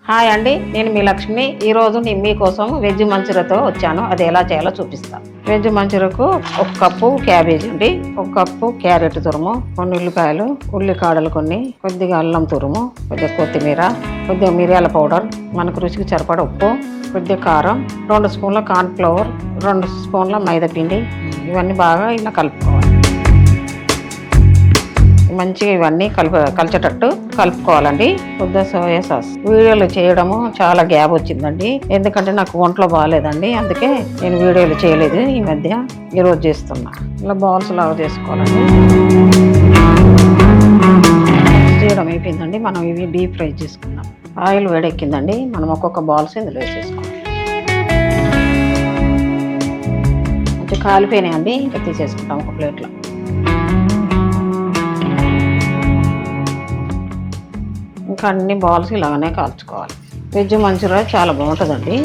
Hi అండి, నేను మీ లక్ష్మి. ఈరోజు నేను మీకోసం వెజ్ మంచూరియాతో వచ్చాను. అది ఎలా చేయాలో చూపిస్తాను. వెజ్ మంచూరియాకు 1 కప్పు క్యాబేజీ అండి, 1 కప్పు క్యారెట్ తురుము, కొన్ని ఉల్లిపాయలు, ఉల్లికాడలు కొన్ని, కొద్దిగా అల్లం తురుము, కొద్దిగా కొత్తిమీర, కొద్దిగా మిరియాల పౌడర్, మనకు రుచికి సరిపడ ఉప్పు, కొద్దిగా కారం, 2 స్పూన్ల కార్న్ ఫ్లవర్, 2 స్పూన్ల మైదా పిండి. ఇవన్నీ బాగా ఇలా కలుపుకోవాలి. మంచిగా ఇవన్నీ కలిసేటట్టు కలుపుకోవాలండి. కొద్దిగా సోయా సాస్. వీడియోలు చేయడము చాలా గ్యాప్ వచ్చిందండి, ఎందుకంటే నాకు ఒంట్లో బాగాలేదండి, అందుకే నేను వీడియోలు చేయలేదు. ఈ మధ్య ఈరోజు చేస్తున్నా. ఇలా బాల్స్ లాగా చేసుకోవాలండి. చేయడం అయిపోయిందండి, మనం ఇవి డీప్ ఫ్రై చేసుకుందాం. ఆయిల్ వేడెక్కిందండి, మనం ఒక్కొక్క బాల్స్ ఇందులో వేసేసుకోవాలి. కొంచెం కాలిపోయినాయండి, ఇంకా తీసేసుకుంటాం ఒక ప్లేట్లో. ఇంకా అన్ని బాల్స్ ఇలాగనే కాల్చుకోవాలి. వెజ్ మంచూరియా చాలా బాగుంటుందండి.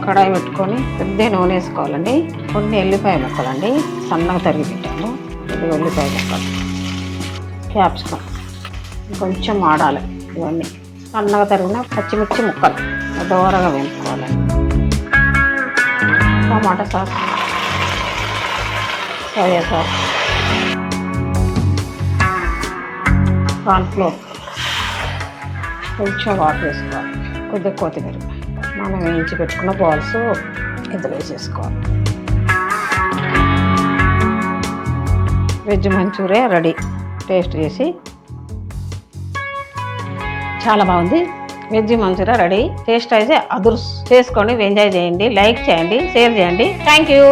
కడాయి పెట్టుకొని పెద్ద నూనె వేసుకోవాలండి. కొన్ని ఎల్లిపాయ ముక్కలండి, సన్నగా తరిగి పెట్టాను. కొద్దిగా ఉల్లిపాయ ముక్కలు, క్యాప్సికం కొంచెం ఆడాలి. ఇవన్నీ సన్నగా తరిగిన పచ్చిమిర్చి ముక్కలు దోరగా వేసుకోవాలండి. టమాటా సాస్, సోయా సాస్, కార్న్ఫ్లోర్, కొంచెం వాటర్ వేసుకోవాలి, కొద్దిగా కొత్తిమీర. మనం వేయించి పెట్టుకున్న బాల్స్ ఇందులో వేసేసుకోవాలి. Veg Manchuria ready. టేస్ట్ చేసి చాలా బాగుంది. Veg Manchuria ready. టేస్ట్ అయితే అదుర్స్. చేసుకోండి, ఎంజాయ్ చేయండి, లైక్ చేయండి, షేర్ చేయండి. Thank you.